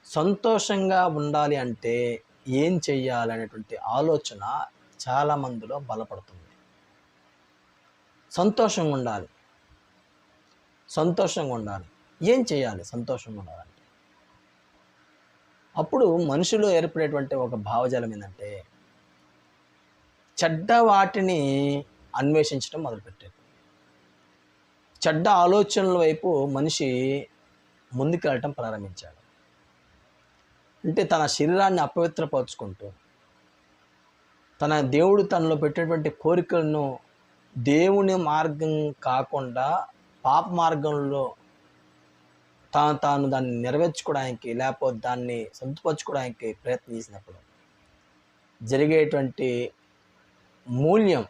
సంతోషంగా ఉండాలి అంటే ఏం చెయ్యాలనేటువంటి ఆలోచన చాలా మందిలో బలపడుతుంది. సంతోషంగా ఉండాలి. సంతోషంగా ఉండాలి. ఏం చేయాలి సంతోషంగా ఉండాలంటే? అప్పుడు మనిషిలో ఏర్పడేటువంటి ఒక భావజాలం ఏందంటే, చెడ్డ వాటిని అన్వేషించడం మొదలుపెట్టారు. చెడ్డ ఆలోచనల వైపు మనిషి ముందుకెళ్ళటం ప్రారంభించాడు. అంటే తన శరీరాన్ని అపవిత్రపరుచుకుంటూ, తన దేవుడు తనలో పెట్టినటువంటి కోరికలను దేవుని మార్గం కాకుండా పాప మార్గంలో తాను దాన్ని నెరవేర్చుకోవడానికి, లేకపోతే దాన్ని సంతృప్తిపరచుకోవడానికి ప్రయత్నం చేసినప్పుడు జరిగేటువంటి మూల్యం,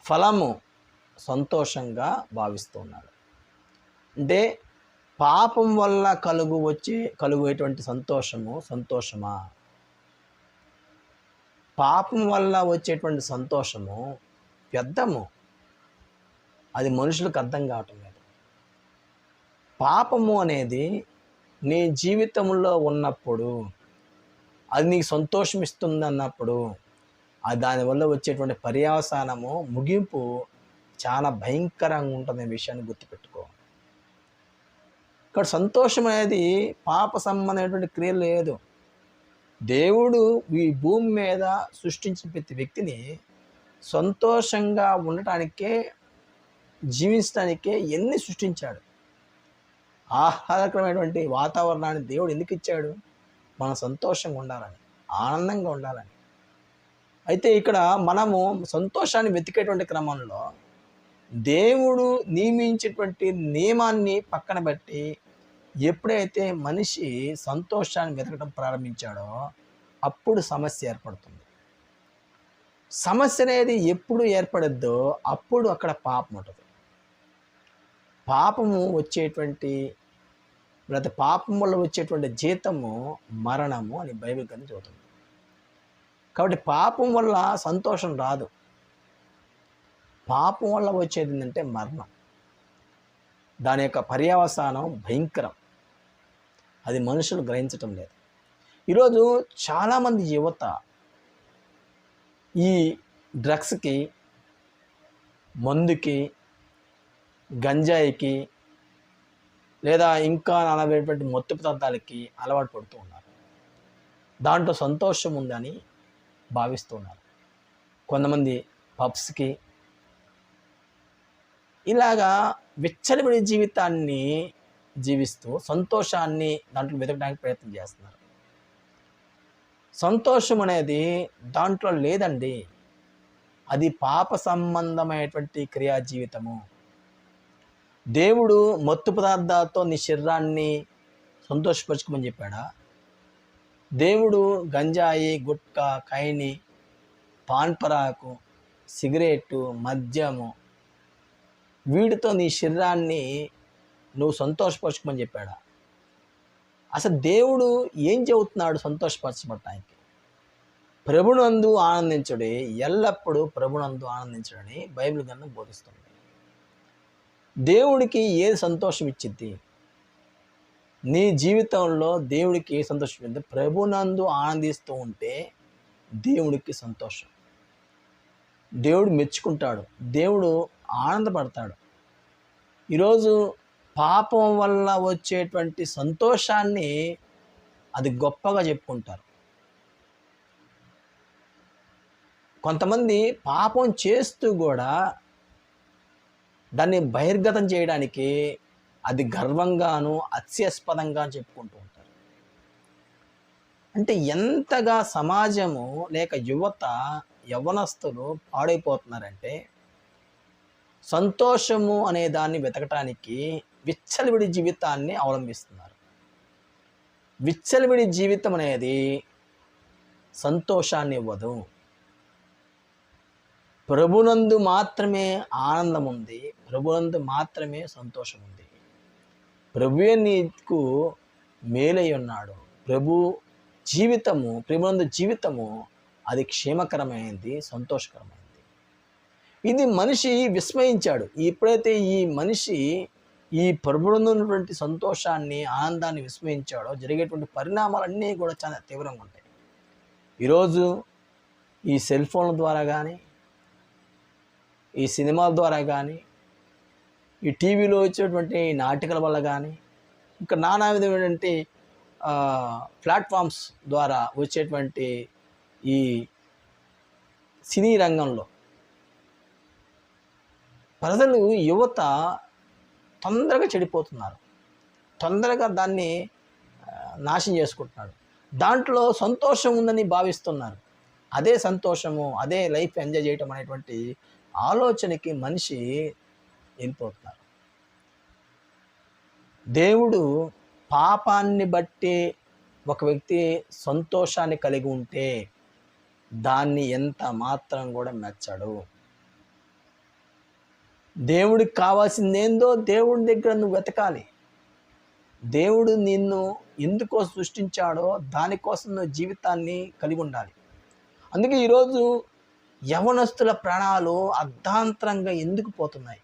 ఫలము సంతోషంగా భావిస్తూ ఉన్నాడు. అంటే పాపం వల్ల కలుగేటువంటి సంతోషమా? పాపం వల్ల వచ్చేటువంటి సంతోషము వ్యర్థము. అది మనుషులకు అర్థం కావటం లేదు. పాపము అనేది నీ జీవితంలో ఉన్నప్పుడు, అది నీకు సంతోషం ఇస్తుంది అన్నప్పుడు, దానివల్ల వచ్చేటువంటి పర్యవసానము, ముగింపు చాలా భయంకరంగా ఉంటుందనే విషయాన్ని గుర్తుపెట్టుకో. ఇక్కడ సంతోషం అనేది పాప సంబంధమైనటువంటి క్రియ లేదు. దేవుడు ఈ భూమి మీద సృష్టించిన ప్రతి వ్యక్తిని సంతోషంగా ఉండటానికే, జీవించడానికే ఎన్ని సృష్టించాడు. ఆహ్లాదకరమైనటువంటి వాతావరణాన్ని దేవుడు ఎందుకు ఇచ్చాడు? మనం సంతోషంగా ఉండాలని, ఆనందంగా ఉండాలని. అయితే ఇక్కడ మనము సంతోషాన్ని వెతికేటువంటి క్రమంలో దేవుడు నియమించేటువంటి నియమాన్ని పక్కన పెట్టి ఎప్పుడైతే మనిషి సంతోషాన్ని వెతకడం ప్రారంభించాడో అప్పుడు సమస్య ఏర్పడుతుంది. సమస్య అనేది ఎప్పుడు ఏర్పడద్దో అప్పుడు అక్కడ పాపం ఉంటుంది. పాపము వచ్చేటువంటి, లేదా పాపం వల్ల వచ్చేటువంటి జీతము మరణము అని బైబిల్ గ్రంథం చెబుతుంది. కాబట్టి పాపం వల్ల సంతోషం రాదు. పాపం వల్ల వచ్చేది ఏంటంటే మరణం. దాని యొక్క పర్యవసానం భయంకరం. అది మనుషులు గ్రహించటం లేదు. ఈరోజు చాలామంది యువత ఈ డ్రగ్స్కి, మందుకి, గంజాయికి, లేదా ఇంకా నానబెట్టినటువంటి మత్తు పదార్థాలకి అలవాటు పడుతూ ఉన్నారు. దాంట్లో సంతోషం ఉందని భావిస్తున్నారు. కొంతమంది పబ్స్కి, ఇలాగా విచ్చలవిడి జీవితాన్ని జీవిస్తూ సంతోషాన్ని దాంట్లో వెతకడానికి ప్రయత్నం చేస్తున్నారు. సంతోషం అనేది దాంట్లో లేదండి. అది పాప సంబంధమైనటువంటి క్రియా జీవితము. దేవుడు మత్తు పదార్థాలతో నీ శరీరాన్ని సంతోషపరచుకోమని చెప్పాడా? దేవుడు గంజాయి, గుట్కా, కైని, పాన్పరాకు, సిగరెట్టు, మద్యము, వీటితో నీ శరీరాన్ని నువ్వు సంతోషపరచుకోమని చెప్పాడా? అసలు దేవుడు ఏం చెబుతున్నాడు సంతోషపరచబడటానికి? ప్రభునందు ఆనందించుడి, ఎల్లప్పుడూ ప్రభునందు ఆనందించడని బైబిల్ గ్రంథం బోధిస్తుంది. దేవుడికి ఏది సంతోషం ఇచ్చిద్ది? నీ జీవితంలో దేవుడికి ఏ సంతోషం ఇచ్చింది? ప్రభునందు ఆనందిస్తూ ఉంటే దేవుడికి సంతోషం. దేవుడు మెచ్చుకుంటాడు, దేవుడు ఆనందపడతాడు. ఈరోజు పాపం వల్ల వచ్చేటువంటి సంతోషాన్ని అది గొప్పగా చెప్పుకుంటారు. కొంతమంది పాపం చేస్తూ కూడా దాన్ని బహిర్గతం చేయడానికి అది గర్వంగాను, అత్యాస్పదంగా చెప్పుకుంటూ ఉంటారు. అంటే ఎంతగా సమాజము లేక యువత, యవ్వనస్తులు పాడైపోతున్నారంటే, సంతోషము అనే దాన్ని వెతకటానికి విచ్చలవిడి జీవితాన్ని అవలంబిస్తున్నారు. విచ్చలవిడి జీవితం అనేది సంతోషాన్ని ఇవ్వదు. ప్రభునందు మాత్రమే ఆనందం ఉంది, ప్రభునందు మాత్రమే సంతోషం ఉంది. ప్రభువే నీకు మేలై ఉన్నాడు. ప్రభునందు జీవితము అది క్షేమకరమైనది, సంతోషకరమైనది. ఇది మనిషి విస్మయించాడు. ఎప్పుడైతే ఈ మనిషి ఈ ప్రభువునందున్నటువంటి సంతోషాన్ని, ఆనందాన్ని విస్మరించాడో జరిగేటువంటి పరిణామాలన్నీ కూడా చాలా తీవ్రంగా ఉంటాయి. ఈరోజు ఈ సెల్ ఫోన్ల ద్వారా కానీ, ఈ సినిమాల ద్వారా కానీ, ఈ టీవీలో వచ్చేటువంటి నాటికల వల్ల కానీ, ఇంకా నానా విధమైనటువంటి ప్లాట్ఫామ్స్ ద్వారా వచ్చేటువంటి ఈ సినీ రంగంలో ప్రజలు, యువత తొందరగా చెడిపోతున్నారు. తొందరగా దాన్ని నాశనం చేసుకుంటున్నారు. దాంట్లో సంతోషం ఉందని భావిస్తున్నారు. అదే సంతోషము, అదే లైఫ్ ఎంజాయ్ చేయటం అనేటువంటి ఆలోచనకి మనిషి వెళ్ళిపోతున్నారు. దేవుడు పాపాన్ని బట్టి ఒక వ్యక్తి సంతోషాన్ని కలిగి ఉంటే దాన్ని ఎంత మాత్రం కూడా మెచ్చడు. దేవుడికి కావాల్సిందేందో దేవుడి దగ్గర నువ్వు వెతకాలి. దేవుడు నిన్ను ఎందుకో సృష్టించాడో దానికోసం నువ్వు జీవితాన్ని కలిగి ఉండాలి. అందుకే ఈరోజు యవనస్తుల ప్రాణాలు అర్ధాంతరంగా ఎందుకు పోతున్నాయి?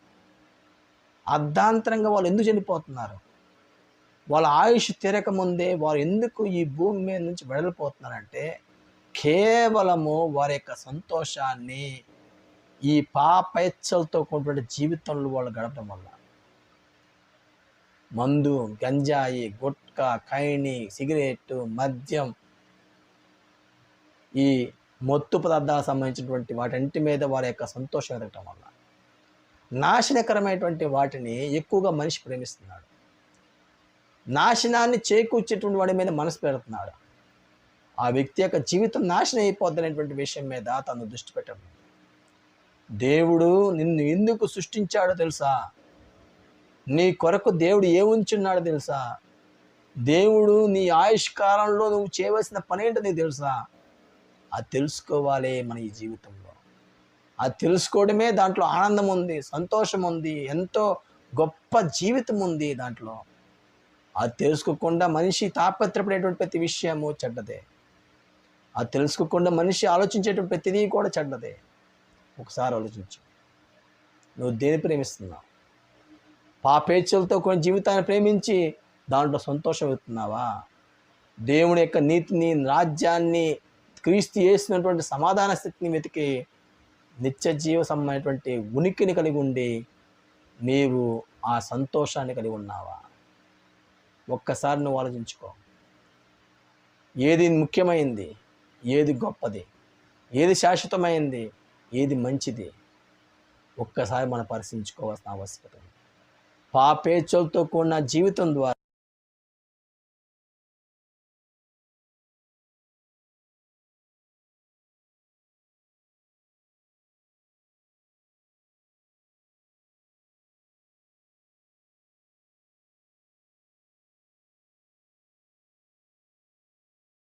అర్ధాంతరంగా వాళ్ళు ఎందుకు చనిపోతున్నారు? వాళ్ళ ఆయుష్ తీరకముందే వారు ఎందుకు ఈ భూమి మీద నుంచి వెడలిపోతున్నారంటే కేవలము వారి యొక్క సంతోషాన్ని ఈ పాపేచ్ఛలతో కూడినటువంటి జీవితంలో వాళ్ళు గడపడం వల్ల. మందు, గంజాయి, గుట్కా, ఖైని, సిగరెట్, మద్యం, ఈ మత్తు పదార్థాలకు సంబంధించినటువంటి వాటి మీద వారి యొక్క సంతోషం ఎదగటం వల్ల నాశనకరమైనటువంటి వాటిని ఎక్కువగా మనిషి ప్రేమిస్తున్నాడు. నాశనాన్ని చేకూర్చేటువంటి వాడి మీద మనసు పెడుతున్నాడు. ఆ వ్యక్తి యొక్క జీవితం నాశనం అయిపోద్ది అనేటువంటి విషయం మీద తను దృష్టి పెట్టడం. దేవుడు నిన్ను ఎందుకు సృష్టించాడో తెలుసా? నీ కొరకు దేవుడు ఏముంచున్నాడో తెలుసా? దేవుడు నీ ఆయుష్ కాలంలో నువ్వు చేయవలసిన పని ఏంటో నీకు తెలుసా? అది తెలుసుకోవాలి మన ఈ జీవితంలో. అది తెలుసుకోవడమే దాంట్లో ఆనందం ఉంది, సంతోషం ఉంది, ఎంతో గొప్ప జీవితం ఉంది దాంట్లో. అది తెలుసుకోకుండా మనిషి తాపత్రపడేటువంటి ప్రతి విషయము చెడ్డదే. అది తెలుసుకోకుండా మనిషి ఆలోచించేటువంటి ప్రతిదీ కూడా చెడ్డదే. ఒకసారి ఆలోచించు, నువ్వు దేని ప్రేమిస్తున్నావు? పాపేచ్ఛలతో కొన్ని జీవితాన్ని ప్రేమించి దాంట్లో సంతోషం వెతుకుతున్నావా? దేవుని యొక్క నీతిని, రాజ్యాన్ని, క్రీస్తు చేసినటువంటి సమాధాన స్థితిని వెతికి నిత్య జీవ సంబంధమైనటువంటి ఉనికిని కలిగి ఉండి నీవు ఆ సంతోషాన్ని కలిగి ఉన్నావా? ఒక్కసారి నువ్వు ఆలోచించుకో. ఏది ముఖ్యమైంది, ఏది గొప్పది, ఏది శాశ్వతమైంది, ఏది మంచిది ఒక్కసారి మనం పరిశీలించుకోవాల్సిన ఆవశ్యకత ఉంది. పాపేచ్ఛలతో కూడిన జీవితం ద్వారా